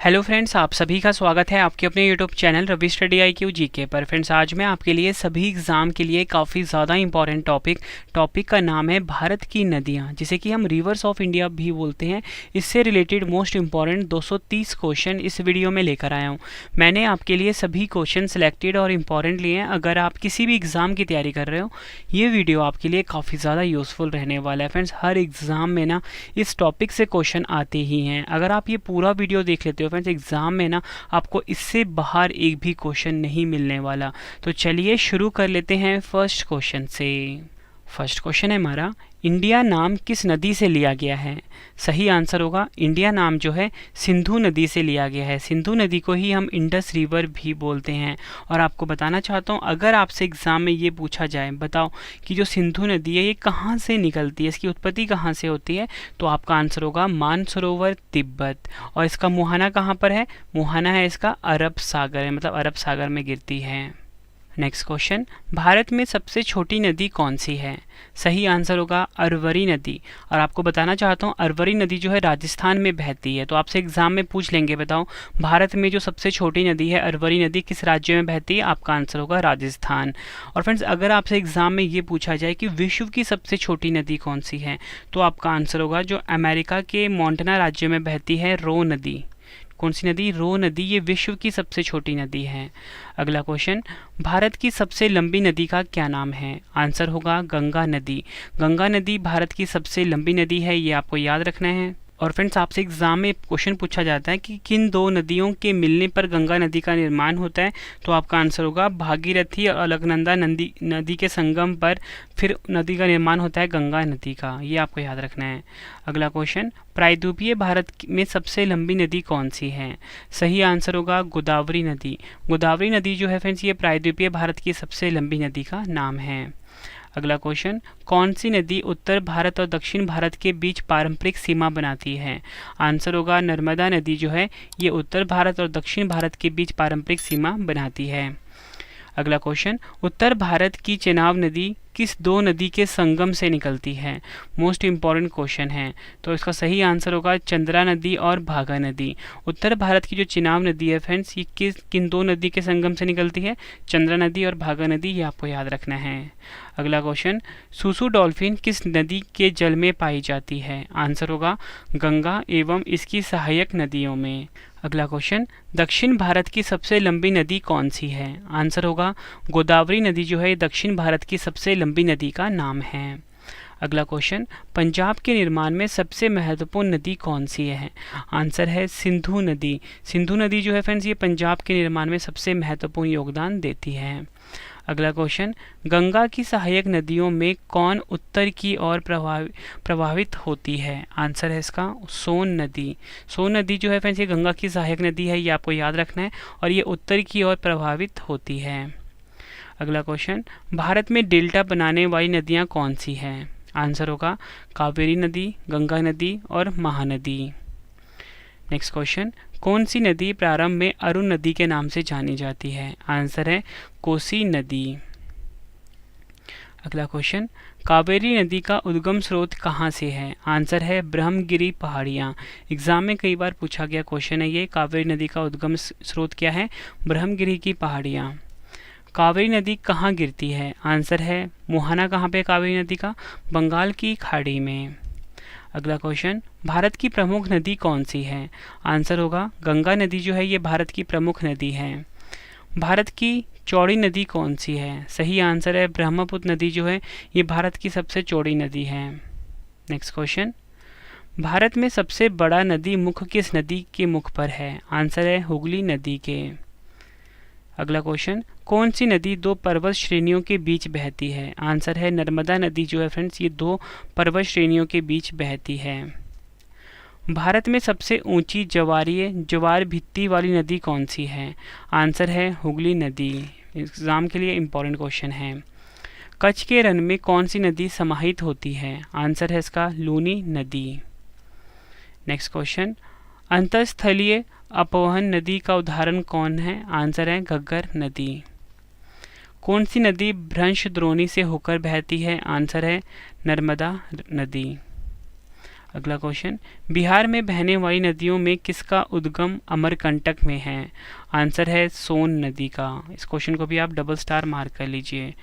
Hello friends, आप सभी का स्वागत है आपके अपने YouTube channel Ravi study IQ GK पर। फ्रेंड्स, आज मैं आपके लिए सभी एग्ज़ाम के लिए काफ़ी ज़्यादा इंपॉर्टेंट टॉपिक का नाम है भारत की नदियाँ, जिसे कि हम रिवर्स ऑफ इंडिया भी बोलते हैं। इससे रिलेटेड मोस्ट इंपॉर्टेंट 230 क्वेश्चन इस वीडियो में लेकर आया हूँ। मैंने आपके लिए सभी क्वेश्चन सिलेक्टेड और इम्पॉर्टेंट लिए हैं। अगर आप किसी भी एग्ज़ाम की तैयारी कर रहे हो, ये वीडियो आपके लिए काफ़ी ज़्यादा यूज़फुल रहने वाला है। फ्रेंड्स, हर एग्ज़ाम में ना इस टॉपिक से क्वेश्चन आते ही हैं। अगर आप ये पूरा वीडियो देख लेते हो फ्रेंड्स, एग्ज़ाम में ना आपको इससे बाहर एक भी क्वेश्चन नहीं मिलने वाला। तो चलिए शुरू कर लेते हैं फर्स्ट क्वेश्चन से। फर्स्ट क्वेश्चन है हमारा, इंडिया नाम किस नदी से लिया गया है? सही आंसर होगा, इंडिया नाम जो है सिंधु नदी से लिया गया है। सिंधु नदी को ही हम इंडस रिवर भी बोलते हैं। और आपको बताना चाहता हूँ, अगर आपसे एग्ज़ाम में ये पूछा जाए, बताओ कि जो सिंधु नदी है ये कहाँ से निकलती है, इसकी उत्पत्ति कहाँ से होती है, तो आपका आंसर होगा मानसरोवर, तिब्बत। और इसका मुहाना कहाँ पर है? मुहाना है इसका अरब सागर है, मतलब अरब सागर में गिरती है। नेक्स्ट क्वेश्चन, भारत में सबसे छोटी नदी कौन सी है? सही आंसर होगा अरवरी नदी। और आपको बताना चाहता हूँ, अरवरी नदी जो है राजस्थान में बहती है। तो आपसे एग्जाम में पूछ लेंगे, बताओ भारत में जो सबसे छोटी नदी है अरवरी नदी किस राज्य में बहती है? आपका आंसर होगा राजस्थान। और फ्रेंड्स, अगर आपसे एग्जाम में ये पूछा जाए कि विश्व की सबसे छोटी नदी कौन सी है, तो आपका आंसर होगा जो अमेरिका के मोंटाना राज्य में बहती है रो नदी। कौन सी नदी? रो नदी। ये विश्व की सबसे छोटी नदी है। अगला क्वेश्चन, भारत की सबसे लंबी नदी का क्या नाम है? आंसर होगा गंगा नदी। गंगा नदी भारत की सबसे लंबी नदी है, ये आपको याद रखना है। और फ्रेंड्स, आपसे एग्जाम में क्वेश्चन पूछा जाता है कि किन दो नदियों के मिलने पर गंगा नदी का निर्माण होता है, तो आपका आंसर होगा भागीरथी और अलकनंदा नदी के संगम पर फिर नदी का निर्माण होता है गंगा नदी का। ये आपको याद रखना है। अगला क्वेश्चन, प्रायद्वीपीय भारत में सबसे लंबी नदी कौन सी है? सही आंसर होगा गोदावरी नदी। गोदावरी नदी जो है फ्रेंड्स, ये प्रायद्वीपीय भारत की सबसे लंबी नदी का नाम है। अगला क्वेश्चन, कौन सी नदी उत्तर भारत और दक्षिण भारत के बीच पारंपरिक सीमा बनाती है? आंसर होगा नर्मदा नदी जो है ये उत्तर भारत और दक्षिण भारत के बीच पारंपरिक सीमा बनाती है। अगला क्वेश्चन, उत्तर भारत की चेनाब नदी किस दो नदी के संगम से निकलती है? मोस्ट इंपॉर्टेंट क्वेश्चन है। तो इसका सही आंसर होगा चंद्रा नदी और भागा नदी। उत्तर भारत की जो चेनाब नदी है फ्रेंड्स, ये किन दो नदी के संगम से निकलती है? चंद्रा नदी और भागा नदी, ये आपको याद रखना है। अगला क्वेश्चन, सूसू डॉल्फिन किस नदी के जल में पाई जाती है? आंसर होगा गंगा एवं इसकी सहायक नदियों में। अगला क्वेश्चन, दक्षिण भारत की सबसे लंबी नदी कौन सी है? आंसर होगा गोदावरी नदी जो है दक्षिण भारत की सबसे लंबी नदी का नाम है। अगला क्वेश्चन, पंजाब के निर्माण में सबसे महत्वपूर्ण नदी कौन सी है? आंसर है सिंधु नदी। सिंधु नदी जो है फ्रेंड्स, ये पंजाब के निर्माण में सबसे महत्वपूर्ण योगदान देती है। अगला क्वेश्चन, गंगा की सहायक नदियों में कौन उत्तर की ओर प्रभावित होती है? आंसर है इसका सोन नदी। सोन नदी जो है फ्रेंड्स, ये गंगा की सहायक नदी है, ये आपको याद रखना है। और ये उत्तर की ओर प्रभावित होती है। अगला क्वेश्चन, भारत में डेल्टा बनाने वाली नदियाँ कौन सी हैं? आंसर होगा कावेरी नदी, गंगा नदी और महानदी। नेक्स्ट क्वेश्चन, कौन सी नदी प्रारंभ में अरुण नदी के नाम से जानी जाती है? आंसर है कोसी नदी। अगला क्वेश्चन, कावेरी नदी का उद्गम स्रोत कहाँ से है? आंसर है ब्रह्मगिरी पहाड़ियाँ। एग्जाम में कई बार पूछा गया क्वेश्चन है ये, कावेरी नदी का उद्गम स्रोत क्या है? ब्रह्मगिरी की पहाड़ियाँ। कावेरी नदी कहाँ गिरती है? आंसर है मुहाना। कहाँ पे कावेरी नदी का? बंगाल की खाड़ी में। अगला क्वेश्चन, भारत की प्रमुख नदी कौन सी है? आंसर होगा गंगा नदी जो है ये भारत की प्रमुख नदी है। भारत की चौड़ी नदी कौन सी है? सही आंसर है ब्रह्मपुत्र नदी जो है ये भारत की सबसे चौड़ी नदी है। नेक्स्ट क्वेश्चन, भारत में सबसे बड़ा नदी मुख किस नदी के मुख पर है? आंसर है हुगली नदी के। अगला क्वेश्चन, कौन सी नदी दो पर्वत श्रेणियों के बीच बहती है? आंसर है नर्मदा नदी जो है फ्रेंड्स, ये दो पर्वत श्रेणियों के बीच बहती है। भारत में सबसे ऊंची ज्वार भित्ति वाली नदी कौन सी है? आंसर है हुगली नदी। एग्जाम के लिए इंपॉर्टेंट क्वेश्चन है। कच्छ के रण में कौन सी नदी समाहित होती है? आंसर है इसका लूनी नदी। नेक्स्ट क्वेश्चन, अंतरस्थलीय अपवहन नदी का उदाहरण कौन है? आंसर है घग्गर नदी। कौन सी नदी भ्रंश द्रोणी से होकर बहती है? आंसर है नर्मदा नदी। अगला क्वेश्चन, बिहार में बहने वाली नदियों में किसका उद्गम अमरकंटक में है? आंसर है सोन नदी का। इस क्वेश्चन को भी आप डबल स्टार मार्क कर लीजिए।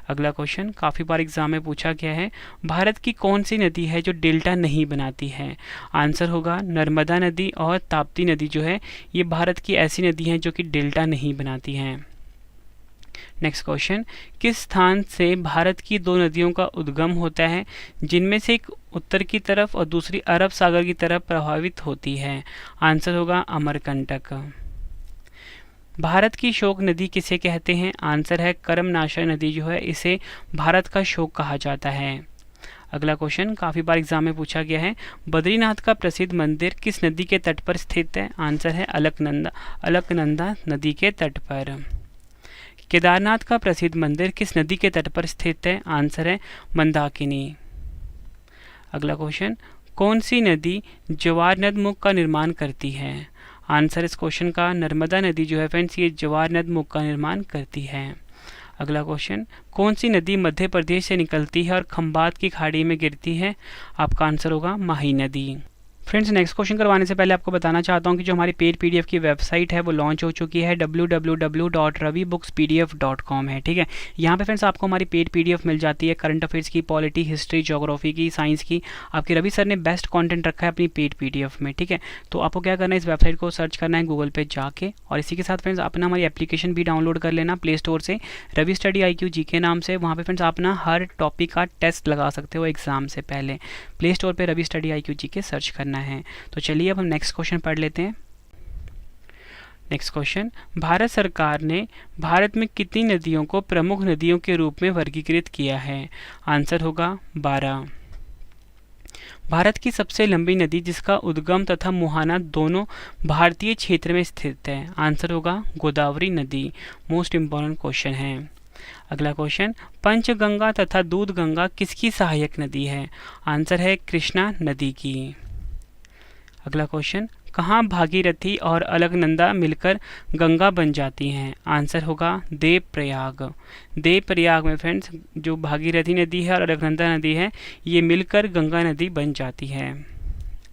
अगला क्वेश्चन काफ़ी बार एग्जाम में पूछा गया है, भारत की कौन सी नदी है जो डेल्टा नहीं बनाती है? आंसर होगा नर्मदा नदी और ताप्ती नदी जो है ये भारत की ऐसी नदी हैं जो कि डेल्टा नहीं बनाती हैं। नेक्स्ट क्वेश्चन, किस स्थान से भारत की दो नदियों का उद्गम होता है जिनमें से एक उत्तर की तरफ और दूसरी अरब सागर की तरफ प्रभावित होती है? आंसर होगा अमरकंटक। भारत की शोक नदी किसे कहते हैं? आंसर है कर्मनाशा नदी जो है इसे भारत का शोक कहा जाता है। अगला क्वेश्चन काफ़ी बार एग्जाम में पूछा गया है, बद्रीनाथ का प्रसिद्ध मंदिर किस नदी के तट पर स्थित है? आंसर है अलकनंदा नदी के तट पर। केदारनाथ का प्रसिद्ध मंदिर किस नदी के तट पर स्थित है? आंसर है मंदाकिनी। अगला क्वेश्चन, कौन सी नदी जवार नद मुख का निर्माण करती है? आंसर इस क्वेश्चन का नर्मदा नदी जो है फ्रेंड्स ये जवार नद मुख का निर्माण करती है। अगला क्वेश्चन, कौन सी नदी मध्य प्रदेश से निकलती है और खंबात की खाड़ी में गिरती है? आपका आंसर होगा माही नदी। फ्रेंड्स नेक्स्ट क्वेश्चन करवाने से पहले आपको बताना चाहता हूं कि जो हमारी पेड पीडीएफ की वेबसाइट है वो लॉन्च हो चुकी है www.ravibookspdf.com है। ठीक है, यहाँ पे फ्रेंड्स आपको हमारी पेड पीडीएफ मिल जाती है करंट अफेयर्स की, पॉलिटी, हिस्ट्री, ज्योग्राफी की, साइंस की। आपके रवि सर ने बेस्ट कंटेंट रखा है अपनी पेड पीडीएफ में। ठीक है, तो आपको क्या करना है, इस वेबसाइट को सर्च करना है गूगल पे जाके, और इसी के साथ फ्रेंड्स अपना हमारी एप्लीकेशन भी डाउनलोड कर लेना प्ले स्टोर से, रवि स्टडी IQ GK नाम से। वहाँ पे फ्रेंड्स आप ना हर टॉपिक का टेस्ट लगा सकते हो एग्जाम से पहले। प्ले स्टोर पर Ravi study IQ GK search करना है। तो चलिए अब हम नेक्स्ट क्वेश्चन पढ़ लेते हैं। नेक्स्ट क्वेश्चन, भारत सरकार ने भारत में कितनी नदियों को प्रमुख नदियों के रूप में वर्गीकृत किया है? आंसर होगा 12। भारत की सबसे लंबी नदी जिसका उद्गम तथा मुहाना दोनों भारतीय क्षेत्र में स्थित है? आंसर होगा गोदावरी नदी। मोस्ट इंपॉर्टेंट क्वेश्चन है। अगला क्वेश्चन, पंचगंगा तथा दूधगंगा किसकी सहायक नदी है? आंसर है कृष्णा नदी की। अगला क्वेश्चन, कहाँ भागीरथी और अलकनंदा मिलकर गंगा बन जाती हैं? आंसर होगा देवप्रयाग। देवप्रयाग में फ्रेंड्स जो भागीरथी नदी है और अलकनंदा नदी है ये मिलकर गंगा नदी बन जाती है।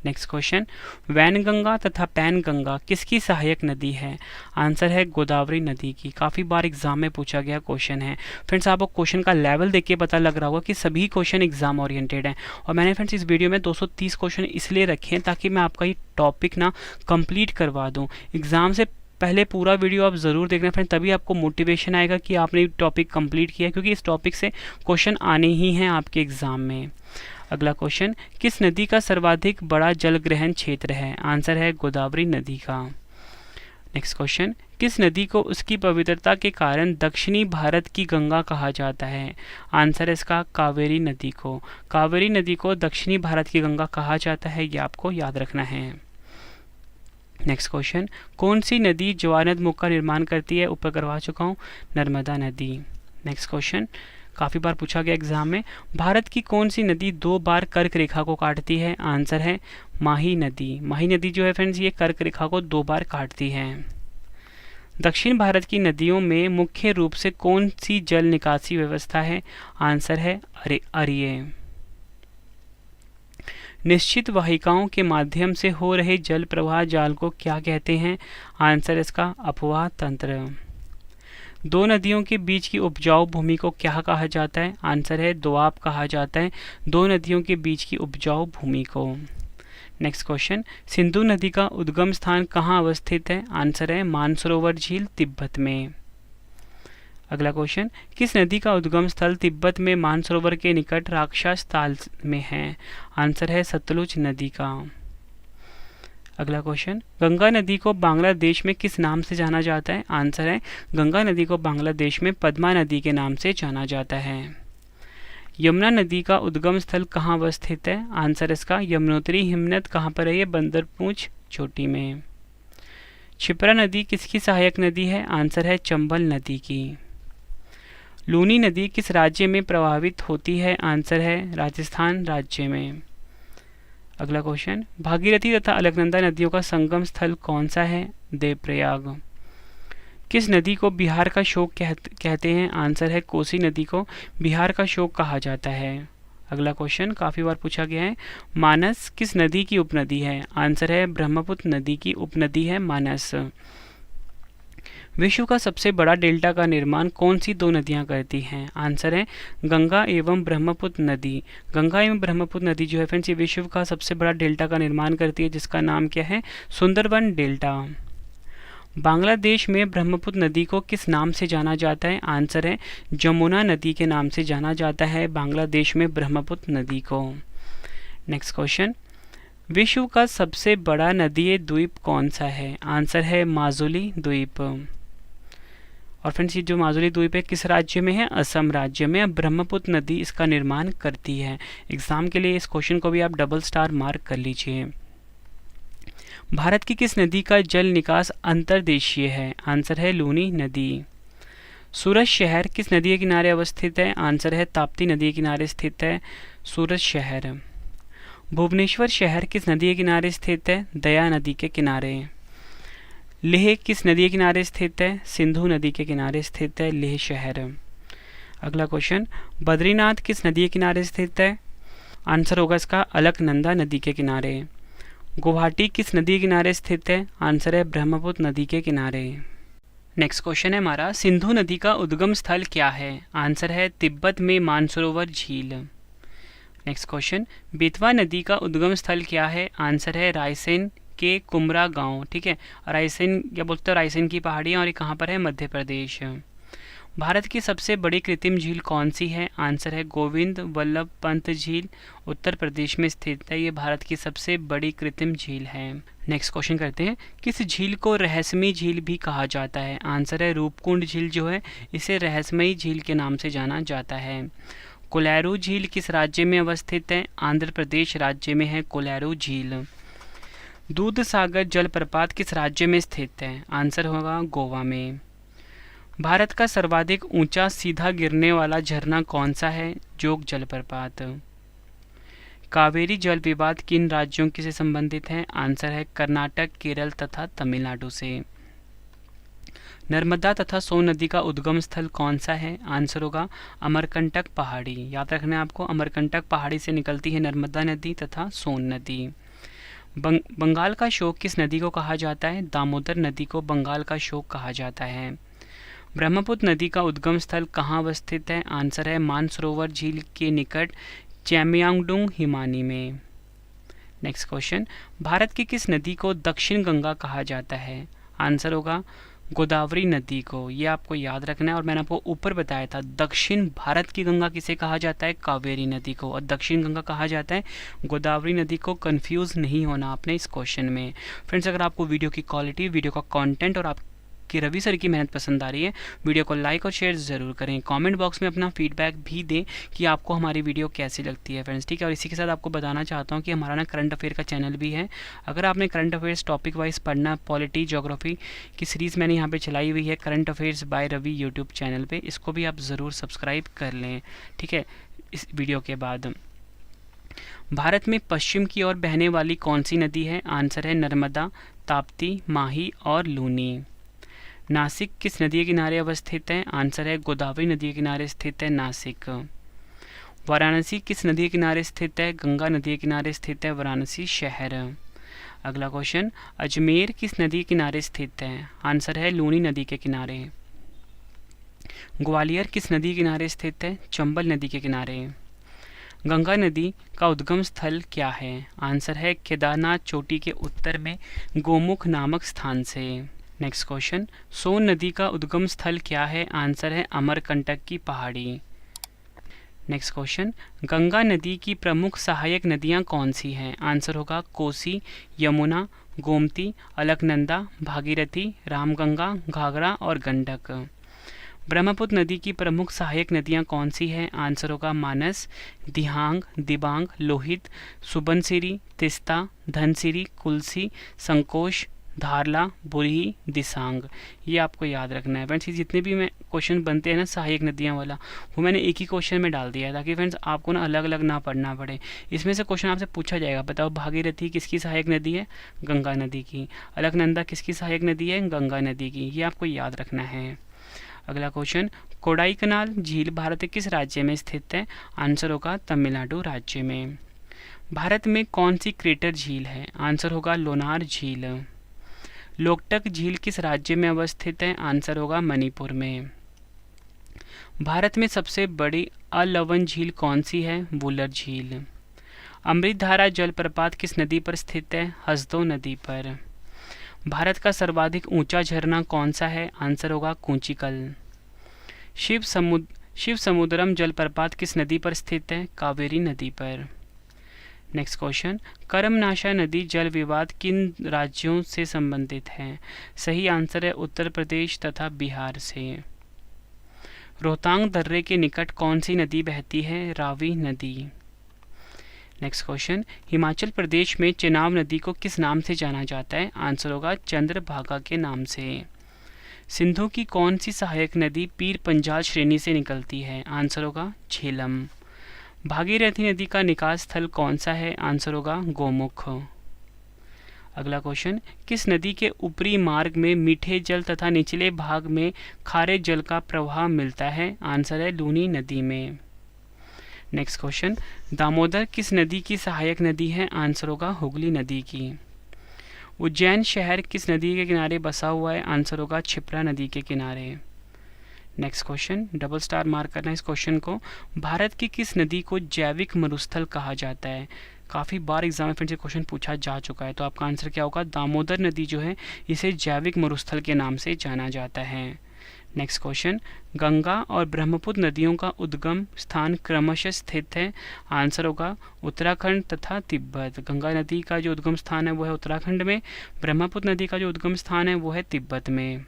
नेक्स्ट क्वेश्चन, वैनगंगा तथा पैनगंगा किसकी सहायक नदी है? आंसर है गोदावरी नदी की। काफ़ी बार एग्जाम में पूछा गया क्वेश्चन है। फ्रेंड्स आपको क्वेश्चन का लेवल देख के पता लग रहा होगा कि सभी क्वेश्चन एग्जाम ओरिएंटेड हैं, और मैंने फ्रेंड्स इस वीडियो में 230 क्वेश्चन इसलिए रखे हैं ताकि मैं आपका ये टॉपिक ना कंप्लीट करवा दूँ। एग्जाम से पहले पूरा वीडियो आप ज़रूर देखना फ्रेंड, तभी आपको मोटिवेशन आएगा कि आपने टॉपिक कंप्लीट किया, क्योंकि इस टॉपिक से क्वेश्चन आने ही हैं आपके एग्ज़ाम में। अगला क्वेश्चन, किस नदी का सर्वाधिक बड़ा जल ग्रहण क्षेत्र है? आंसर है गोदावरी नदी का। नेक्स्ट क्वेश्चन, किस नदी को उसकी पवित्रता के कारण दक्षिणी भारत की गंगा कहा जाता है? आंसर है इसका कावेरी नदी को। कावेरी नदी को दक्षिणी भारत की गंगा कहा जाता है, ये आपको याद रखना है। नेक्स्ट क्वेश्चन, कौन सी नदी जवारनद मुख का निर्माण करती है? ऊपर करवा चुका हूँ, नर्मदा नदी। नेक्स्ट क्वेश्चन काफ़ी बार पूछा गया एग्जाम में, भारत की कौन सी नदी 2 बार कर्क रेखा को काटती है? आंसर है माही नदी। माही नदी जो है फ्रेंड्स ये कर्क रेखा को 2 बार काटती है। दक्षिण भारत की नदियों में मुख्य रूप से कौन सी जल निकासी व्यवस्था है? आंसर है अरिये। निश्चित वाहिकाओं के माध्यम से हो रहे जल प्रवाह जाल को क्या कहते हैं? आंसर इसका अपवाह तंत्र। दो नदियों के बीच की उपजाऊ भूमि को क्या कहा जाता है? आंसर है दोआब कहा जाता है दो नदियों के बीच की उपजाऊ भूमि को। नेक्स्ट क्वेश्चन, सिंधु नदी का उद्गम स्थान कहाँ अवस्थित है? आंसर है मानसरोवर झील, तिब्बत में। अगला क्वेश्चन, किस नदी का उद्गम स्थल तिब्बत में मानसरोवर के निकट राक्षस ताल में है? आंसर है सतलुज नदी का। अगला क्वेश्चन, गंगा नदी को बांग्लादेश में किस नाम से जाना जाता है? आंसर है गंगा नदी को बांग्लादेश में पद्मा नदी के नाम से जाना जाता है। यमुना नदी का उद्गम स्थल कहाँ अवस्थित है? आंसर इसका यमुनोत्री हिमनद कहाँ पर है? ये बंदरपूंछ चोटी में। क्षिप्रा नदी किसकी सहायक नदी है? आंसर है चंबल नदी की। लूनी नदी किस राज्य में प्रवाहित होती है? आंसर है राजस्थान राज्य में। अगला क्वेश्चन, भागीरथी तथा अलकनंदा नदियों का संगम स्थल कौन सा है? देवप्रयाग। किस नदी को बिहार का शोक कहते हैं? आंसर है कोसी नदी को बिहार का शोक कहा जाता है। अगला क्वेश्चन काफ़ी बार पूछा गया है, मानस किस नदी की उपनदी है? आंसर है ब्रह्मपुत्र नदी की उपनदी है मानस। विश्व का सबसे बड़ा डेल्टा का निर्माण कौन सी दो नदियां करती हैं? आंसर है गंगा एवं ब्रह्मपुत्र नदी। गंगा एवं ब्रह्मपुत्र नदी जो है फ्रेंड्स, ये विश्व का सबसे बड़ा डेल्टा का निर्माण करती है, जिसका नाम क्या है? सुंदरबन डेल्टा। बांग्लादेश में ब्रह्मपुत्र नदी को किस नाम से जाना जाता है? आंसर है जमुना नदी के नाम से जाना जाता है बांग्लादेश में ब्रह्मपुत्र नदी को। नेक्स्ट क्वेश्चन, विश्व का सबसे बड़ा नदीय द्वीप कौन सा है? आंसर है माजुली द्वीप। और फ्रेंड्स, ये जो माजुली द्वीप है किस राज्य में है? असम राज्य में। अब ब्रह्मपुत्र नदी इसका निर्माण करती है। एग्जाम के लिए इस क्वेश्चन को भी आप डबल स्टार मार्क कर लीजिए। भारत की किस नदी का जल निकास अंतर्देशीय है? आंसर है लूनी नदी। सूरत शहर किस नदी के किनारे अवस्थित है? आंसर है ताप्ती नदी के किनारे स्थित है सूरत शहर। भुवनेश्वर शहर किस नदी के किनारे स्थित है? दया नदी के किनारे। लेह किस नदी के किनारे स्थित है? सिंधु नदी के किनारे स्थित है लेह शहर। अगला क्वेश्चन, बद्रीनाथ किस नदी के किनारे स्थित है? आंसर होगा इसका अलकनंदा नदी के किनारे। गुवाहाटी किस नदी के किनारे स्थित है? आंसर है ब्रह्मपुत्र नदी के किनारे। नेक्स्ट क्वेश्चन है हमारा, सिंधु नदी का उद्गम स्थल क्या है? आंसर है तिब्बत में मानसरोवर झील। नेक्स्ट क्वेश्चन, बेतवा नदी का उद्गम स्थल क्या है? आंसर है रायसेन के कुमरा गांव। ठीक है, रायसेन क्या बोलते हैं, रायसेन की पहाड़ियाँ, और ये कहाँ पर है? मध्य प्रदेश। भारत की सबसे बड़ी कृत्रिम झील कौन सी है? आंसर है गोविंद वल्लभ पंत झील, उत्तर प्रदेश में स्थित है। ये भारत की सबसे बड़ी कृत्रिम झील है। नेक्स्ट क्वेश्चन करते हैं, किस झील को रहस्यमयी झील भी कहा जाता है? आंसर है रूपकुंड झील जो है इसे रहस्यमयी झील के नाम से जाना जाता है। कोलारू झील किस राज्य में अवस्थित है? आंध्र प्रदेश राज्य में है कोलारू झील। दूध सागर जलप्रपात किस राज्य में स्थित है? आंसर होगा गोवा में। भारत का सर्वाधिक ऊंचा सीधा गिरने वाला झरना कौन सा है? जोग जलप्रपात। कावेरी जल विवाद किन राज्यों से संबंधित है? आंसर है कर्नाटक, केरल तथा तमिलनाडु से। नर्मदा तथा सोन नदी का उद्गम स्थल कौन सा है? आंसर होगा अमरकंटक पहाड़ी। याद रखना है आपको, अमरकंटक पहाड़ी से निकलती है नर्मदा नदी तथा सोन नदी। बंगाल का शोक किस नदी को कहा जाता है? दामोदर नदी को बंगाल का शोक कहा जाता है। ब्रह्मपुत्र नदी का उद्गम स्थल कहाँ अवस्थित है? आंसर है मानसरोवर झील के निकट चैमयांगडुंग हिमानी में। नेक्स्ट क्वेश्चन, भारत की किस नदी को दक्षिण गंगा कहा जाता है? आंसर होगा गोदावरी नदी को। ये आपको याद रखना है, और मैंने आपको ऊपर बताया था दक्षिण भारत की गंगा किसे कहा जाता है? कावेरी नदी को, और दक्षिण गंगा कहा जाता है गोदावरी नदी को। कंफ्यूज नहीं होना आपने इस क्वेश्चन में। फ्रेंड्स, अगर आपको वीडियो की क्वालिटी, वीडियो का कंटेंट और आपकी रवि सर की मेहनत पसंद आ रही है, वीडियो को लाइक और शेयर ज़रूर करें। कमेंट बॉक्स में अपना फीडबैक भी दें कि आपको हमारी वीडियो कैसी लगती है फ्रेंड्स। ठीक है, और इसी के साथ आपको बताना चाहता हूँ कि हमारा ना करंट अफेयर का चैनल भी है। अगर आपने करंट अफेयर्स टॉपिक वाइज पढ़ना, पॉलिटी, ज्योग्राफी की सीरीज़ मैंने यहाँ पे चलाई हुई है current affairs by Ravi YouTube channel पे, इसको भी आप ज़रूर सब्सक्राइब कर लें। ठीक है, इस वीडियो के बाद भारत में पश्चिम की ओर बहने वाली कौन सी नदी है? आंसर है नर्मदा, ताप्ती, माही और लूनी। नासिक किस नदी के किनारे अवस्थित है? आंसर है गोदावरी नदी के किनारे स्थित है नासिक। वाराणसी किस नदी के किनारे स्थित है? गंगा नदी के किनारे स्थित है वाराणसी शहर। अगला क्वेश्चन, अजमेर किस नदी के किनारे स्थित है? आंसर है लूनी नदी के किनारे। ग्वालियर किस नदी के किनारे स्थित है? चंबल नदी के किनारे। गंगा नदी का उद्गम स्थल क्या है? आंसर है केदारनाथ चोटी के उत्तर में गोमुख नामक स्थान से। नेक्स्ट क्वेश्चन, सोन नदी का उद्गम स्थल क्या है? आंसर है अमरकंटक की पहाड़ी। नेक्स्ट क्वेश्चन, गंगा नदी की प्रमुख सहायक नदियां कौन सी हैं? आंसर होगा कोसी, यमुना, गोमती, अलकनंदा, भागीरथी, रामगंगा, घाघरा और गंडक। ब्रह्मपुत्र नदी की प्रमुख सहायक नदियां कौन सी हैं? आंसर होगा मानस, दिहांग, दिबांग, लोहित, सुबनसिरी, तिस्ता, धनसिरी, कुलसी, संकोश, धारला, बुरही, दिसांग। ये आपको याद रखना है फ्रेंड्स। जितने भी मैं क्वेश्चन बनते हैं ना सहायक नदियाँ वाला, वो मैंने एक ही क्वेश्चन में डाल दिया है ताकि फ्रेंड्स आपको ना अलग अलग ना पढ़ना पड़े। इसमें से क्वेश्चन आपसे पूछा जाएगा, बताओ भागीरथी किसकी सहायक नदी है? गंगा नदी की। अलकनंदा किसकी सहायक नदी है? गंगा नदी की। ये आपको याद रखना है। अगला क्वेश्चन, कोडाईकनाल झील भारत के किस राज्य में स्थित है? आंसर होगा तमिलनाडु राज्य में। भारत में कौन सी क्रेटर झील है? आंसर होगा लोनार झील। लोकटक झील किस राज्य में अवस्थित है? आंसर होगा मणिपुर में। भारत में सबसे बड़ी अलवण झील कौन सी है? वुलर झील। अमृतधारा जलप्रपात किस नदी पर स्थित है? हसदो नदी पर। भारत का सर्वाधिक ऊंचा झरना कौन सा है? आंसर होगा कूचिकल। शिव समुद्रम जलप्रपात किस नदी पर स्थित है? कावेरी नदी पर। नेक्स्ट क्वेश्चन, करमनाशा नदी जल विवाद किन राज्यों से संबंधित है? सही आंसर है उत्तर प्रदेश तथा बिहार से। रोहतांग दर्रे के निकट कौन सी नदी बहती है? रावी नदी। नेक्स्ट क्वेश्चन, हिमाचल प्रदेश में चेनाब नदी को किस नाम से जाना जाता है? आंसर होगा चंद्रभागा के नाम से। सिंधु की कौन सी सहायक नदी पीर पंजाल श्रेणी से निकलती है? आंसर होगा झेलम। भागीरथी नदी का निकास स्थल कौन सा है? आंसर होगा गोमुख। अगला क्वेश्चन, किस नदी के ऊपरी मार्ग में मीठे जल तथा निचले भाग में खारे जल का प्रवाह मिलता है? आंसर है लूनी नदी में। नेक्स्ट क्वेश्चन, दामोदर किस नदी की सहायक नदी है? आंसर होगा हुगली नदी की। उज्जैन शहर किस नदी के किनारे बसा हुआ है? आंसर होगा क्षिप्रा नदी के किनारे। Next question, double star mark करना इस क्वेश्चन को। भारत की किस नदी को जैविक मरुस्थल कहा जाता है? काफ़ी बार एग्जाम में फिर से क्वेश्चन पूछा जा चुका है, तो आपका आंसर क्या होगा? दामोदर नदी जो है इसे जैविक मरुस्थल के नाम से जाना जाता है। नेक्स्ट क्वेश्चन, गंगा और ब्रह्मपुत्र नदियों का उद्गम स्थान क्रमशः स्थित है? आंसर होगा उत्तराखंड तथा तिब्बत। गंगा नदी का जो उद्गम स्थान है वो है उत्तराखंड में, ब्रह्मपुत्र नदी का जो उद्गम स्थान है वो है तिब्बत में।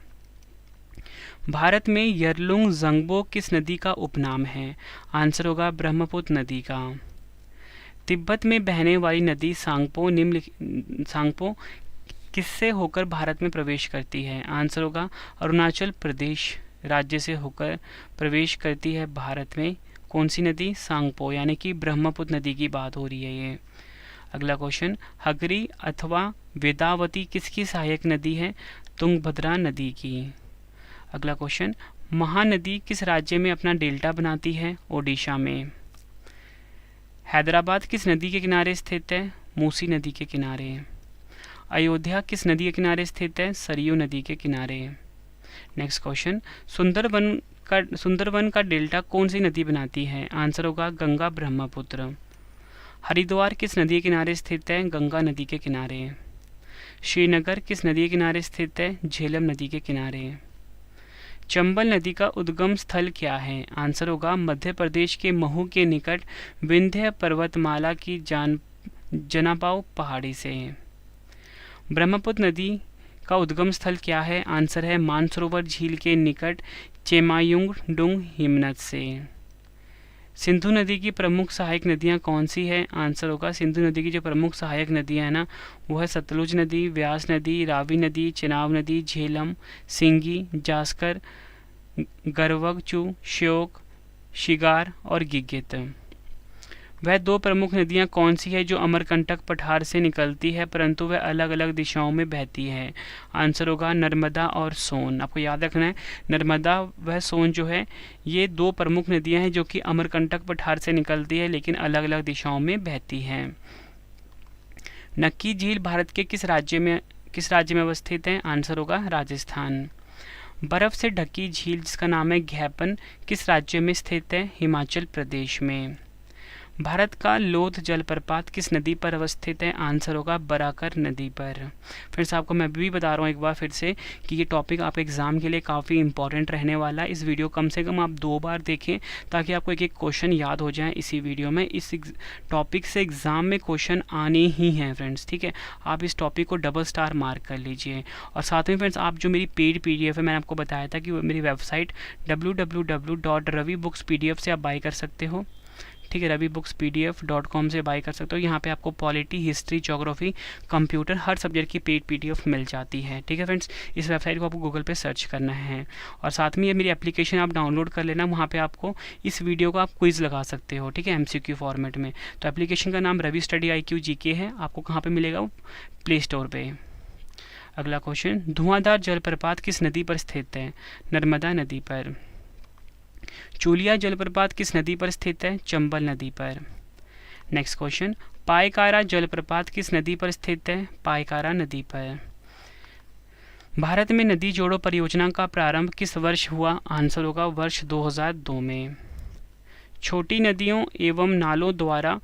भारत में यरलुंग जंगबो किस नदी का उपनाम है? आंसर होगा ब्रह्मपुत्र नदी का। तिब्बत में बहने वाली नदी सांगपो किससे होकर भारत में प्रवेश करती है? आंसर होगा अरुणाचल प्रदेश राज्य से होकर प्रवेश करती है भारत में। कौन सी नदी? सांगपो, यानी कि ब्रह्मपुत्र नदी की बात हो रही है ये। अगला क्वेश्चन, हगरी अथवा वेदावती किसकी सहायक नदी है? तुंगभद्रा नदी की। अगला क्वेश्चन, महानदी किस राज्य में अपना डेल्टा बनाती है? ओडिशा में। हैदराबाद किस नदी के किनारे स्थित है? मूसी नदी के किनारे। अयोध्या किस नदी के किनारे स्थित है? सरयू नदी के किनारे। नेक्स्ट क्वेश्चन, सुंदरवन का डेल्टा कौन सी नदी बनाती है? आंसर होगा गंगा ब्रह्मपुत्र। हरिद्वार किस नदी के किनारे स्थित है? गंगा नदी के किनारे। श्रीनगर किस नदी के किनारे स्थित है? झेलम नदी के किनारे। चंबल नदी का उद्गम स्थल क्या है? आंसर होगा मध्य प्रदेश के महू के निकट विंध्य पर्वतमाला की जनापाव पहाड़ी से। ब्रह्मपुत्र नदी का उद्गम स्थल क्या है? आंसर है मानसरोवर झील के निकट चेमायुंगडुंग हिमनद से। सिंधु नदी की प्रमुख सहायक नदियां कौन सी है? आंसर होगा सिंधु नदी की जो प्रमुख सहायक नदियां हैं ना, वो है सतलुज नदी, व्यास नदी, रावी नदी, चेनाब नदी, झेलम, सिंगी, जास्कर, गरवगचू, श्योक, शिगार और गिगित। वह दो प्रमुख नदियां कौन सी है जो अमरकंटक पठार से निकलती है परंतु वह अलग अलग दिशाओं में बहती है? आंसर होगा नर्मदा और सोन। आपको याद रखना है, नर्मदा व सोन जो है ये दो प्रमुख नदियां हैं जो कि अमरकंटक पठार से निकलती है लेकिन अलग अलग दिशाओं में बहती हैं। नक्की झील भारत के किस राज्य में अवस्थित है? आंसर होगा राजस्थान। बर्फ से ढकी झील जिसका नाम है घैपन किस राज्य में स्थित है? हिमाचल प्रदेश में। भारत का लोध जलप्रपात किस नदी पर अवस्थित है? आंसर होगा बराकर नदी पर। फिर से आपको मैं भी बता रहा हूँ एक बार फिर से कि ये टॉपिक आप एग्ज़ाम के लिए काफ़ी इंपॉर्टेंट रहने वाला है। इस वीडियो कम से कम आप 2 बार देखें ताकि आपको एक एक क्वेश्चन याद हो जाए इसी वीडियो में। इस टॉपिक से एग्ज़ाम में क्वेश्चन आने ही हैं फ्रेंड्स, ठीक है। आप इस टॉपिक को डबल स्टार मार्क कर लीजिए। और साथ में फ्रेंड्स आप जो मेरी पेड PDF है, मैंने आपको बताया था कि मेरी वेबसाइट www.ravibooks.pdf से आप बाय कर सकते हो, ठीक है। ravibooks.pdf.com से बाय कर सकते हो। यहाँ पे आपको पॉलिटी, हिस्ट्री, ज्योग्राफी, कंप्यूटर हर सब्जेक्ट की पेड PDF मिल जाती है, ठीक है फ्रेंड्स। इस वेबसाइट को आपको गूगल पे सर्च करना है और साथ में ये मेरी एप्लीकेशन आप डाउनलोड कर लेना। वहाँ पे आपको इस वीडियो का आप क्विज़ लगा सकते हो, ठीक है, MCQ फॉर्मेट में। तो एप्लीकेशन का नाम रवि स्टडी IQ GK है। आपको कहाँ पर मिलेगा? प्ले स्टोर पर। अगला क्वेश्चन, धुआंधार जलप्रपात किस नदी पर स्थित है? नर्मदा नदी पर। चूलिया जलप्रपात किस नदी पर स्थित है? चंबल नदी पर। नेक्स्ट क्वेश्चन, पायकारा जलप्रपात किस नदी पर स्थित है? पायकारा नदी पर। भारत में नदी जोड़ो परियोजना का प्रारंभ किस वर्ष हुआ? आंसर होगा वर्ष 2002 में। छोटी नदियों एवं नालों द्वारा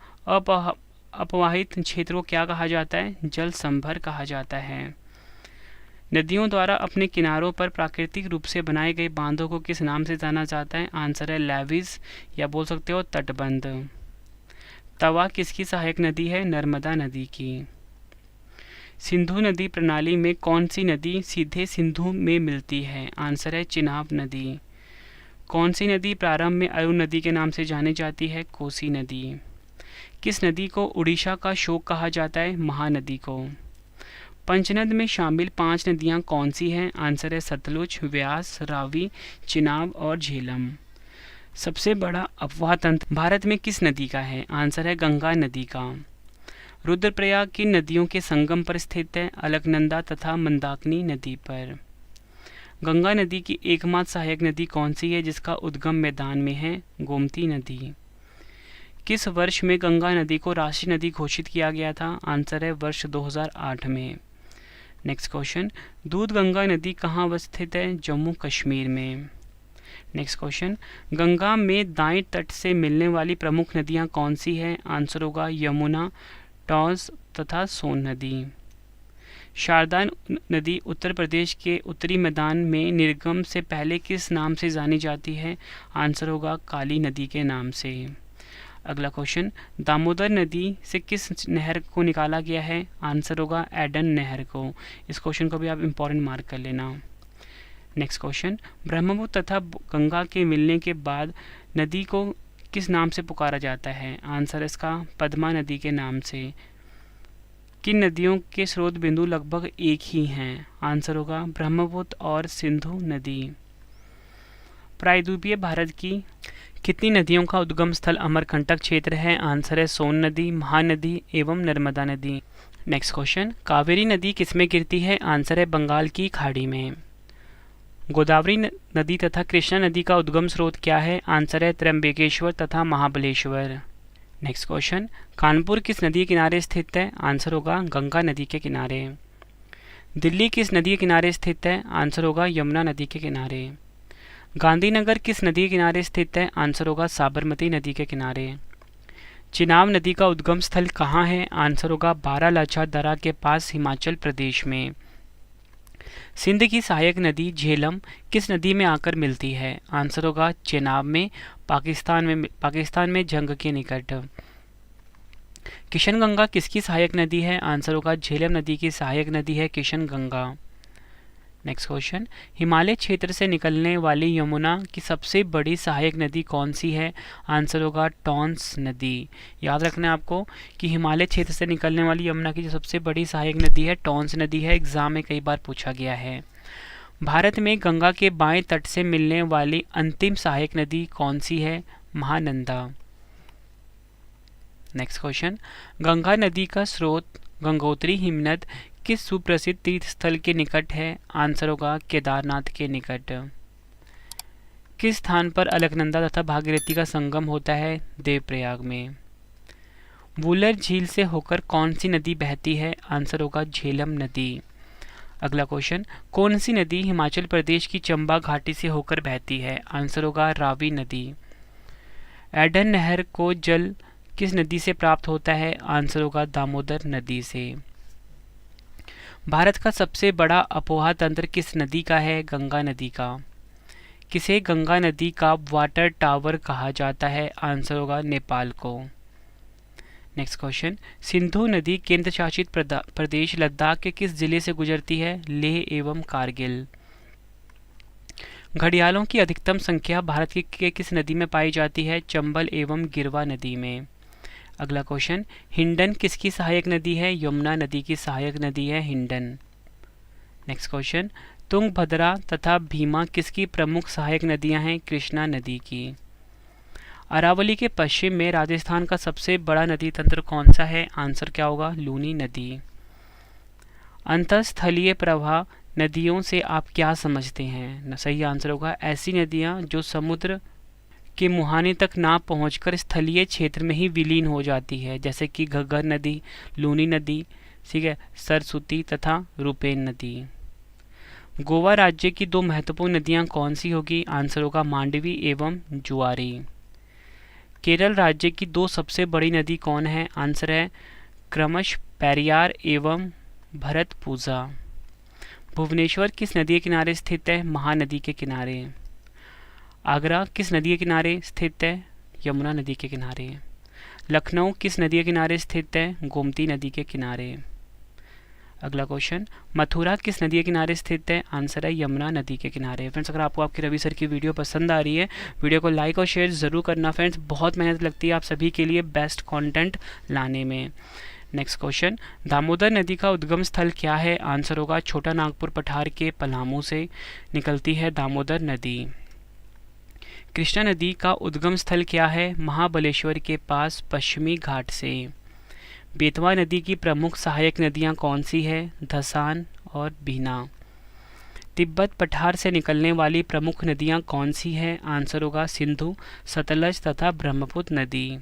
अपवाहित क्षेत्रों क्या कहा जाता है? जल संभर कहा जाता है। नदियों द्वारा अपने किनारों पर प्राकृतिक रूप से बनाए गए बांधों को किस नाम से जाना जाता है? आंसर है लेविस, या बोल सकते हो तटबंध। तवा किसकी सहायक नदी है? नर्मदा नदी की। सिंधु नदी प्रणाली में कौन सी नदी सीधे सिंधु में मिलती है? आंसर है चिनाब नदी। कौन सी नदी प्रारंभ में अरुण नदी के नाम से जानी जाती है? कोसी नदी। किस नदी को उड़ीसा का शोक कहा जाता है? महानदी को। पंचनद में शामिल 5 नदियां कौन सी हैं? आंसर है सतलुज, व्यास, रावी, चिनाब और झेलम। सबसे बड़ा अफवाह तंत्र भारत में किस नदी का है? आंसर है गंगा नदी का। रुद्रप्रयाग किन नदियों के संगम पर स्थित है? अलकनंदा तथा मंदाकिनी नदी पर। गंगा नदी की एकमात्र सहायक नदी कौन सी है जिसका उद्गम मैदान में है? गोमती नदी। किस वर्ष में गंगा नदी को राष्ट्रीय नदी घोषित किया गया था? आंसर है वर्ष 2008 में। नेक्स्ट क्वेश्चन, दूध गंगा नदी कहाँ अवस्थित है? जम्मू कश्मीर में। नेक्स्ट क्वेश्चन, गंगा में दाएं तट से मिलने वाली प्रमुख नदियाँ कौन सी हैं? आंसर होगा यमुना, टॉस तथा सोन नदी। शारदा नदी उत्तर प्रदेश के उत्तरी मैदान में निर्गम से पहले किस नाम से जानी जाती है? आंसर होगा काली नदी के नाम से। अगला क्वेश्चन, दामोदर नदी से किस नहर को निकाला गया है? आंसर होगा एडन नहर को। इस क्वेश्चन को भी आप इम्पोर्टेंट मार्क कर लेना। नेक्स्ट क्वेश्चन, ब्रह्मपुत्र तथा गंगा के मिलने के बाद नदी को किस नाम से पुकारा जाता है? आंसर इसका पद्मा नदी के नाम से। किन नदियों के स्रोत बिंदु लगभग एक ही हैं? आंसर होगा ब्रह्मपुत्र और सिंधु नदी। प्रायद्वीपीय भारत की कितनी नदियों का उद्गम स्थल अमरकंटक क्षेत्र है? आंसर है सोन नदी, महानदी एवं नर्मदा नदी। नेक्स्ट क्वेश्चन, कावेरी नदी किसमें गिरती है? आंसर है बंगाल की खाड़ी में। गोदावरी नदी तथा कृष्णा नदी का उद्गम स्रोत क्या है? आंसर है त्र्यंबकेश्वर तथा महाबलेश्वर। नेक्स्ट क्वेश्चन, कानपुर किस नदी के किनारे स्थित है? आंसर होगा गंगा नदी के किनारे। दिल्ली किस नदी के किनारे स्थित है? आंसर होगा यमुना नदी के किनारे। गांधीनगर किस नदी के किनारे स्थित है? आंसर होगा साबरमती नदी के किनारे। चिनाब नदी का उद्गम स्थल कहाँ है? आंसर होगा बारालाचा दर्रा के पास हिमाचल प्रदेश में। सिंध की सहायक नदी झेलम किस नदी में आकर मिलती है? आंसर होगा चेनाब में, पाकिस्तान में जंग के निकट। किशनगंगा किसकी सहायक नदी है? आंसर होगा झेलम नदी की सहायक नदी है किशनगंगा। नेक्स्ट क्वेश्चन, हिमालय क्षेत्र से निकलने वाली यमुना की सबसे बड़ी सहायक नदी कौन सी है? आंसर होगा टॉन्स नदी। याद रखना है आपको कि हिमालय क्षेत्र से निकलने वाली यमुना की जो सबसे बड़ी सहायक नदी है टॉन्स नदी है। एग्जाम में कई बार पूछा गया है। भारत में गंगा के बाएं तट से मिलने वाली अंतिम सहायक नदी कौन सी है? महानंदा। नेक्स्ट क्वेश्चन, गंगा नदी का स्रोत गंगोत्री हिमनद किस सुप्रसिद्ध तीर्थ स्थल के निकट है? आंसर होगा केदारनाथ के निकट। किस स्थान पर अलकनंदा तथा भागीरथी का संगम होता है? देवप्रयाग में। वुलर झील से होकर कौन सी नदी बहती है? आंसर होगा झेलम नदी। अगला क्वेश्चन, कौन सी नदी हिमाचल प्रदेश की चंबा घाटी से होकर बहती है? आंसर होगा रावी नदी। एडन नहर को जल किस नदी से प्राप्त होता है? आंसर होगा दामोदर नदी से। भारत का सबसे बड़ा अपोहा तंत्र किस नदी का है? गंगा नदी का। किसे गंगा नदी का वाटर टावर कहा जाता है? आंसर होगा नेपाल को। नेक्स्ट क्वेश्चन, सिंधु नदी केंद्र शासित प्रदेश लद्दाख के किस जिले से गुजरती है? लेह एवं कारगिल। घड़ियालों की अधिकतम संख्या भारत की किस नदी में पाई जाती है? चंबल एवं गिरवा नदी में। अगला क्वेश्चन, हिंडन किसकी सहायक नदी है? यमुना नदी की सहायक नदी है हिंडन। नेक्स्ट क्वेश्चन, तुंगभद्रा तथा भीमा किसकी प्रमुख सहायक नदियां हैं? कृष्णा नदी की। अरावली के पश्चिम में राजस्थान का सबसे बड़ा नदी तंत्र कौन सा है? आंसर क्या होगा? लूनी नदी। अंतःस्थलीय प्रवाह नदियों से आप क्या समझते हैं? सही आंसर होगा ऐसी नदियाँ जो समुद्र के मुहाने तक ना पहुंचकर स्थलीय क्षेत्र में ही विलीन हो जाती है, जैसे कि घग्गर नदी, लूनी नदी, ठीक है, सरस्वती तथा रूपेन नदी। गोवा राज्य की दो महत्वपूर्ण नदियां कौन सी होगी? आंसर होगा मांडवी एवं जुआरी। केरल राज्य की दो सबसे बड़ी नदी कौन है? आंसर है क्रमश पेरियार एवं भरतपुजा। भुवनेश्वर किस नदी के किनारे स्थित है? महानदी के किनारे। आगरा किस नदी के किनारे स्थित है? यमुना नदी के किनारे। लखनऊ किस नदी के किनारे स्थित है? गोमती नदी के किनारे। अगला क्वेश्चन, मथुरा किस नदी के किनारे स्थित है? आंसर है यमुना नदी के किनारे। फ्रेंड्स, अगर आपको आपकी रवि सर की वीडियो पसंद आ रही है, वीडियो को लाइक और शेयर ज़रूर करना फ्रेंड्स, बहुत मेहनत लगती है आप सभी के लिए बेस्ट कंटेंट लाने में। नेक्स्ट क्वेश्चन, दामोदर नदी का उद्गम स्थल क्या है? आंसर होगा छोटा नागपुर पठार के पलामू से निकलती है दामोदर नदी। कृष्णा नदी का उद्गम स्थल क्या है? महाबलेश्वर के पास पश्चिमी घाट से। बेतवा नदी की प्रमुख सहायक नदियां कौन सी है? धसान और बीना। तिब्बत पठार से निकलने वाली प्रमुख नदियां कौन सी है? आंसर होगा सिंधु, सतलज तथा ब्रह्मपुत्र नदी।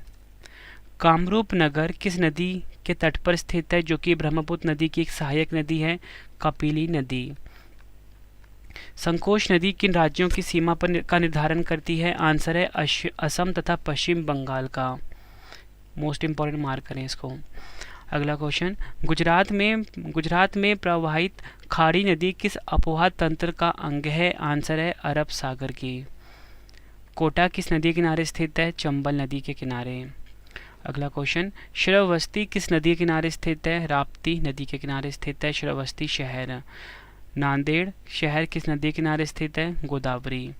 कामरूप नगर किस नदी के तट पर स्थित है जो कि ब्रह्मपुत्र नदी की एक सहायक नदी है? कपिली नदी। संकोच नदी किन राज्यों की सीमा पर का निर्धारण करती है? आंसर है असम तथा पश्चिम बंगाल का। मोस्ट इंपॉर्टेंट मार्क करें इसको। अगला क्वेश्चन, गुजरात में प्रवाहित खाड़ी नदी किस अपवाह तंत्र का अंग है? आंसर है अरब सागर की। कोटा किस नदी के किनारे स्थित है? चंबल नदी के किनारे। अगला क्वेश्चन, श्रावस्ती किस नदी के किनारे स्थित है? राप्ती नदी के किनारे स्थित है श्रावस्ती शहर। नांदेड़ शहर किस नदी के किनारे स्थित है? गोदावरी।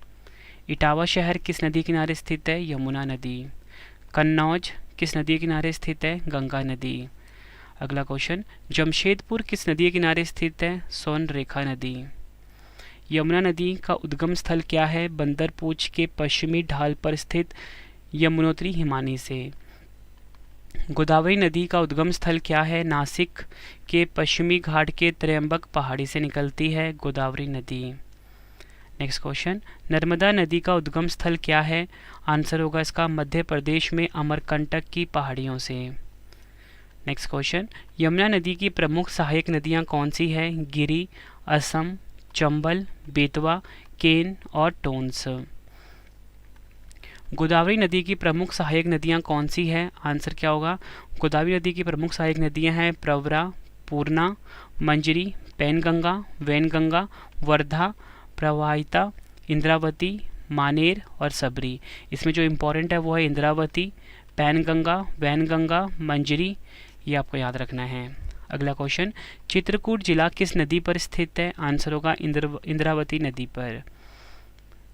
इटावा शहर किस नदी के किनारे स्थित है? यमुना नदी। कन्नौज किस नदी के किनारे स्थित है? गंगा नदी। अगला क्वेश्चन, जमशेदपुर किस नदी के किनारे स्थित है? सोनरेखा नदी। यमुना नदी का उद्गम स्थल क्या है? बंदरपूछ के पश्चिमी ढाल पर स्थित यमुनोत्री हिमानी से। गोदावरी नदी का उद्गम स्थल क्या है? नासिक के पश्चिमी घाट के त्रयंबक पहाड़ी से निकलती है गोदावरी नदी। नेक्स्ट क्वेश्चन, नर्मदा नदी का उद्गम स्थल क्या है? आंसर होगा इसका मध्य प्रदेश में अमरकंटक की पहाड़ियों से। नेक्स्ट क्वेश्चन, यमुना नदी की प्रमुख सहायक नदियां कौन सी है? गिरी, असम, चंबल, बेतवा, केन और टोंस। गोदावरी नदी की प्रमुख सहायक नदियां कौन सी है? आंसर क्या होगा? गोदावरी नदी की प्रमुख सहायक नदियां हैं प्रवरा, पूर्णा, मंजरी, पैनगंगा, वैनगंगा, वर्धा, प्रवाहिता, इंद्रावती, मानेर और सबरी। इसमें जो इम्पोर्टेंट है वो है इंद्रावती, पैनगंगा, वैनगंगा, मंजरी, ये आपको याद रखना है। अगला क्वेश्चन, चित्रकूट जिला किस नदी पर स्थित है? आंसर होगा इंद्रावती नदी पर।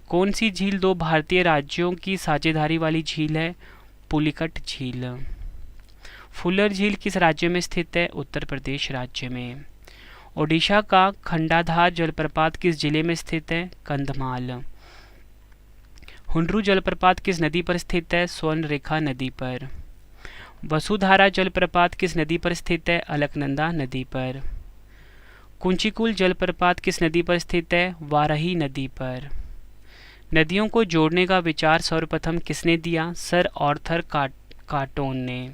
कौन सी झील दो भारतीय राज्यों की साझेदारी वाली झील है? पुलिकट झील। फुलर झील किस राज्य में स्थित है? उत्तर प्रदेश राज्य में। ओडिशा का खंडाधार जलप्रपात किस जिले में स्थित है? कंधमाल। हुंड्रू जलप्रपात किस नदी पर स्थित है? स्वर्णरेखा नदी पर। वसुधारा जलप्रपात किस नदी पर स्थित है? अलकनंदा नदी पर। कुंचिकुल जलप्रपात किस नदी पर स्थित है? वाराही नदी पर। नदियों को जोड़ने का विचार सर्वप्रथम किसने दिया? सर आर्थर कॉटन ने।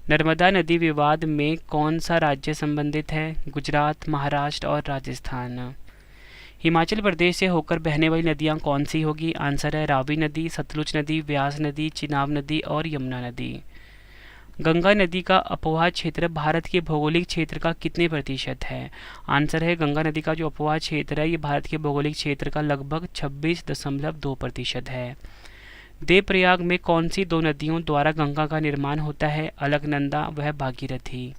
नर्मदा नदी विवाद में कौन सा राज्य संबंधित है? गुजरात, महाराष्ट्र और राजस्थान। हिमाचल प्रदेश से होकर बहने वाली नदियां कौन सी होगी? आंसर है रावी नदी, सतलुज नदी, व्यास नदी, चिनाब नदी और यमुना नदी। गंगा नदी का अपवाह क्षेत्र भारत के भौगोलिक क्षेत्र का कितने प्रतिशत है? आंसर है गंगा नदी का जो अपवाह क्षेत्र है ये भारत के भौगोलिक क्षेत्र का लगभग 26.2% है। देवप्रयाग में कौन सी दो नदियों द्वारा गंगा का निर्माण होता है? अलकनंदा वह भागीरथी।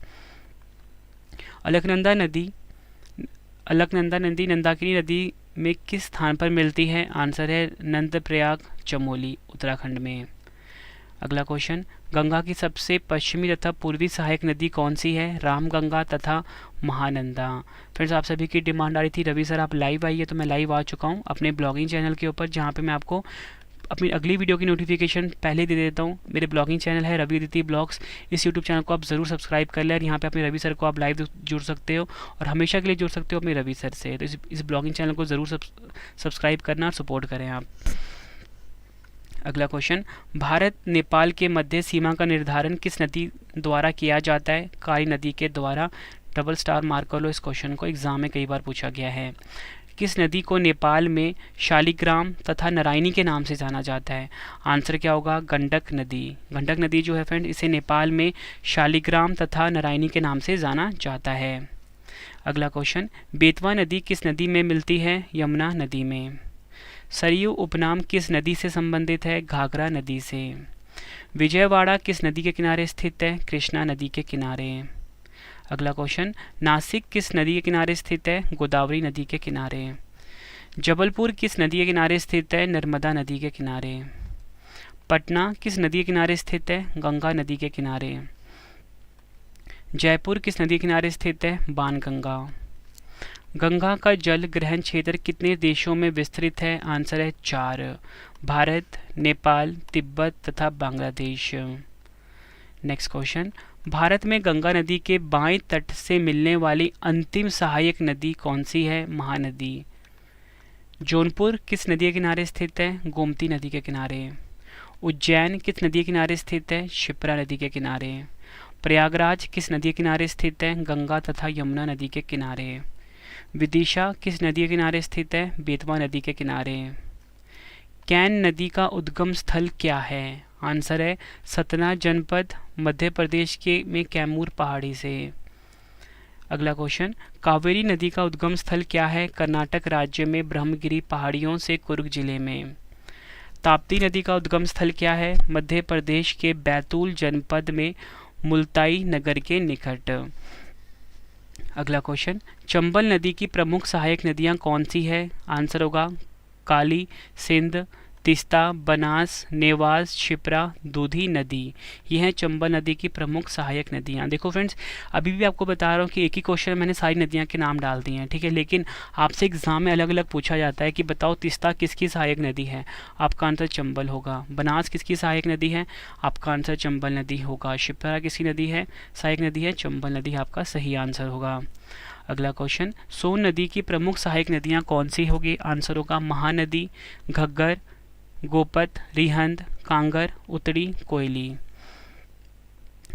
अलकनंदा नदी नंदाकिनी नदी में किस स्थान पर मिलती है? आंसर है नंदप्रयाग चमोली उत्तराखंड में। अगला क्वेश्चन, गंगा की सबसे पश्चिमी तथा पूर्वी सहायक नदी कौन सी है? रामगंगा तथा महानंदा। फ्रेंड्स, आप सभी की डिमांड आ रही थी रवि सर आप लाइव आइए, तो मैं लाइव आ चुका हूँ अपने ब्लॉगिंग चैनल के ऊपर, जहाँ पे मैं आपको अपनी अगली वीडियो की नोटिफिकेशन पहले दे देता हूँ। मेरे ब्लॉगिंग चैनल है रवि अदिति ब्लॉग्स, इस यूट्यूब चैनल को आप ज़रूर सब्सक्राइब कर लें और यहाँ पे अपने रवि सर को आप लाइव जुड़ सकते हो और हमेशा के लिए जुड़ सकते हो अपने रवि सर से। तो इस ब्लॉगिंग चैनल को ज़रूर सब्सक्राइब करना और सपोर्ट करें आप। अगला क्वेश्चन, भारत नेपाल के मध्य सीमा का निर्धारण किस नदी द्वारा किया जाता है? काली नदी के द्वारा। डबल स्टार मार्क कर लो इस क्वेश्चन को, एग्जाम में कई बार पूछा गया है। किस नदी को नेपाल में शालिग्राम तथा नारायणी के नाम से जाना जाता है? आंसर क्या होगा? गंडक नदी। गंडक नदी जो है फ्रेंड, इसे नेपाल में शालिग्राम तथा नारायणी के नाम से जाना जाता है। अगला क्वेश्चन, बेतवा नदी किस नदी में मिलती है? यमुना नदी में। सरयू उपनाम किस नदी से संबंधित है? घाघरा नदी से। विजयवाड़ा किस नदी के किनारे स्थित है? कृष्णा नदी के किनारे। अगला क्वेश्चन, नासिक किस नदी के किनारे स्थित है? गोदावरी नदी के किनारे। जबलपुर किस नदी के किनारे स्थित है? नर्मदा नदी के किनारे। पटना किस नदी के किनारे स्थित है? गंगा नदी के किनारे। जयपुर किस नदी के किनारे स्थित है? बाणगंगा। गंगा का जल ग्रहण क्षेत्र कितने देशों में विस्तृत है? आंसर है 4, भारत, नेपाल, तिब्बत तथा बांग्लादेश। नेक्स्ट क्वेश्चन, भारत में गंगा नदी के बाएं तट से मिलने वाली अंतिम सहायक नदी कौन सी है? महानदी। जौनपुर किस नदी के किनारे स्थित है? गोमती नदी के किनारे। उज्जैन किस नदी के किनारे स्थित है? शिप्रा नदी के किनारे। प्रयागराज किस नदी के किनारे स्थित है? गंगा तथा यमुना नदी के किनारे। विदिशा किस नदी के किनारे स्थित है? बेतवा नदी के किनारे। कैन नदी का उद्गम स्थल क्या है? आंसर है सतना जनपद, मध्य प्रदेश के में कैमूर पहाड़ी से। अगला क्वेश्चन, कावेरी नदी का उद्गम स्थल क्या है? कर्नाटक राज्य में ब्रह्मगिरी पहाड़ियों से कुर्ग जिले में। ताप्ती नदी का उद्गम स्थल क्या है? मध्य प्रदेश के बैतूल जनपद में मुल्ताई नगर के निकट। अगला क्वेश्चन, चंबल नदी की प्रमुख सहायक नदियां कौन सी है? आंसर होगा काली, सिंध, तिस्ता, बनास, नेवास, शिप्रा, दूधी नदी। ये हैं चंबल नदी की प्रमुख सहायक नदियाँ। देखो फ्रेंड्स, अभी भी आपको बता रहा हूँ कि एक ही क्वेश्चन में मैंने सारी नदियाँ के नाम डाल दिए हैं, ठीक है, लेकिन आपसे एग्जाम में अलग अलग पूछा जाता है कि बताओ तिस्ता किसकी सहायक नदी है? आपका आंसर चंबल होगा। बनास किसकी सहायक नदी है? आपका आंसर चंबल नदी होगा। शिप्रा किसकी नदी है? सहायक नदी है चंबल नदी, आपका सही आंसर होगा। अगला क्वेश्चन, सोन नदी की प्रमुख सहायक नदियाँ कौन सी होगी? आंसर होगा महानदी, घग्गर, गोपत, रिहंद, कांगर, उतड़ी, कोयली।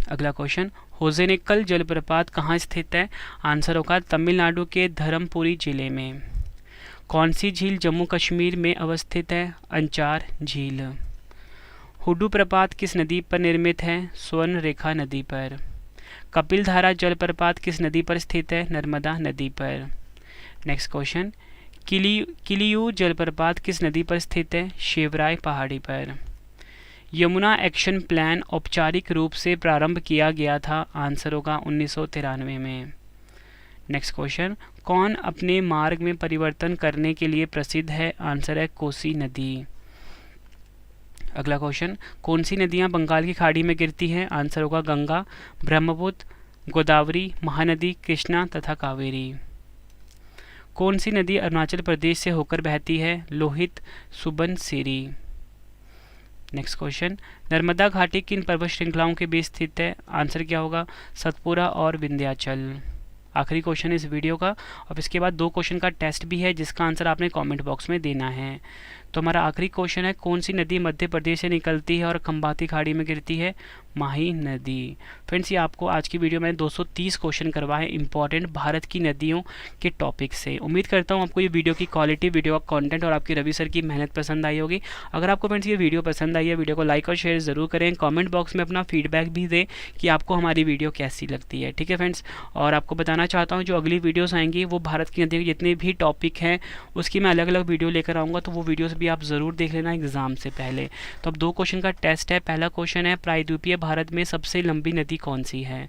अगला क्वेश्चन, होजेनेकल जलप्रपात कहाँ स्थित है? आंसर होगा तमिलनाडु के धर्मपुरी जिले में। कौन सी झील जम्मू कश्मीर में अवस्थित है? अंचार झील। हुडू प्रपात किस नदी पर निर्मित है? स्वर्ण रेखा नदी पर। कपिलधारा जलप्रपात किस नदी पर स्थित है? नर्मदा नदी पर। नेक्स्ट क्वेश्चन, किलियू जलप्रपात किस नदी पर स्थित है? शिवराय पहाड़ी पर। यमुना एक्शन प्लान औपचारिक रूप से प्रारंभ किया गया था? आंसर होगा 1993 में। नेक्स्ट क्वेश्चन, कौन अपने मार्ग में परिवर्तन करने के लिए प्रसिद्ध है? आंसर है कोसी नदी। अगला क्वेश्चन, कौन सी नदियां बंगाल की खाड़ी में गिरती हैं? आंसर होगा गंगा, ब्रह्मपुत्र, गोदावरी, महानदी, कृष्णा तथा कावेरी। कौन सी नदी अरुणाचल प्रदेश से होकर बहती है? लोहित, सुबनसिरी। नेक्स्ट क्वेश्चन, नर्मदा घाटी किन पर्वत श्रृंखलाओं के बीच स्थित है? आंसर क्या होगा? सतपुरा और विंध्याचल। आखिरी क्वेश्चन इस वीडियो का, और इसके बाद 2 क्वेश्चन का टेस्ट भी है जिसका आंसर आपने कमेंट बॉक्स में देना है। तो हमारा आखिरी क्वेश्चन है, कौन सी नदी मध्य प्रदेश से निकलती है और खंबाती खाड़ी में गिरती है? माही नदी। फ्रेंड्स, ये आपको आज की वीडियो में 230 क्वेश्चन करवाए इंपॉर्टेंट भारत की नदियों के टॉपिक से। उम्मीद करता हूँ आपको ये वीडियो की क्वालिटी, वीडियो का कंटेंट और आपकी रवि सर की मेहनत पसंद आई होगी। अगर आपको फ्रेंड्स ये वीडियो पसंद आई है, वीडियो को लाइक और शेयर ज़रूर करें। कमेंट बॉक्स में अपना फीडबैक भी दें कि आपको हमारी वीडियो कैसी लगती है, ठीक है फ्रेंड्स। और आपको बताना चाहता हूँ जो अगली वीडियोज़ आएंगी वो भारत की नदियों के जितने भी टॉपिक हैं उसकी मैं अलग अलग वीडियो लेकर आऊँगा, तो वो वीडियोज़ भी आप ज़रूर देख लेना एग्जाम से पहले। तो अब 2 क्वेश्चन का टेस्ट है। पहला क्वेश्चन है, प्रायद्वीपीय भारत में सबसे लंबी नदी कौन सी है?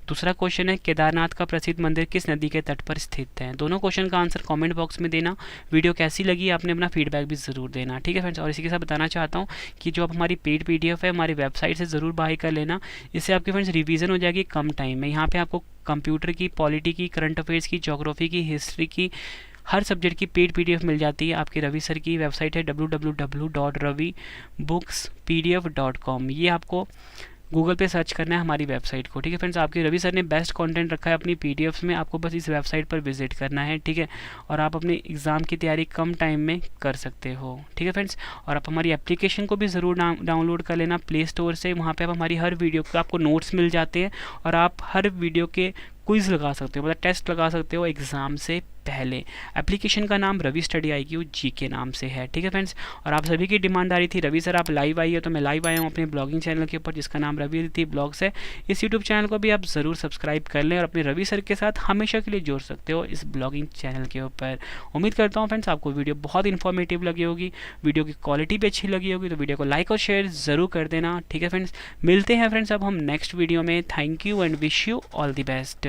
दूसरा क्वेश्चन है, केदारनाथ का प्रसिद्ध मंदिर किस नदी के तट पर स्थित है? दोनों क्वेश्चन का आंसर कमेंट बॉक्स में देना। वीडियो कैसी लगी आपने अपना फीडबैक भी ज़रूर देना, ठीक है फ्रेंड्स। और इसी के साथ बताना चाहता हूँ कि जो आप हमारी पेड PDF है हमारी वेबसाइट से ज़रूर बाय कर लेना। इससे आपकी फ्रेंड्स रिवीजन हो जाएगी कम टाइम में। यहाँ पर आपको कंप्यूटर की, पॉलिटी की, करंट अफेयर्स की, ज्योग्राफी की, हिस्ट्री की, हर सब्जेक्ट की पेड PDF मिल जाती है। आपके रवि सर की वेबसाइट है www.ravibooks.pdf.com। ये आपको गूगल पे सर्च करना है हमारी वेबसाइट को, ठीक है फ्रेंड्स। आपके रवि सर ने बेस्ट कंटेंट रखा है अपनी PDFs में, आपको बस इस वेबसाइट पर विजिट करना है, ठीक है। और आप अपने एग्ज़ाम की तैयारी कम टाइम में कर सकते हो, ठीक है फ्रेंड्स। और आप हमारी एप्लीकेशन को भी ज़रूर डाउनलोड कर लेना प्ले स्टोर से। वहाँ पे आप हमारी हर वीडियो के आपको नोट्स मिल जाते हैं और आप हर वीडियो के क्विज़ लगा सकते हो, मतलब टेस्ट लगा सकते हो एग्ज़ाम से पहले। एप्लीकेशन का नाम रवि स्टडी IQ GK नाम से है, ठीक है फ्रेंड्स। और आप सभी की डिमांड आ रही थी रवि सर आप लाइव आइए, तो मैं लाइव आया हूँ अपने ब्लॉगिंग चैनल के ऊपर जिसका नाम रवि अदिति ब्लॉग्स है। इस यूट्यूब चैनल को भी आप ज़रूर सब्सक्राइब कर लें और अपने रवि सर के साथ हमेशा के लिए जुड़ सकते हो इस ब्लॉगिंग चैनल के ऊपर। उम्मीद करता हूँ फ्रेंड्स आपको वीडियो बहुत इन्फॉर्मेटिव लगी होगी, वीडियो की क्वालिटी भी अच्छी लगी होगी, तो वीडियो को लाइक और शेयर ज़रूर कर देना, ठीक है फ्रेंड्स। मिलते हैं फ्रेंड्स अब हम नेक्स्ट वीडियो में। Thank you and wish you all the best.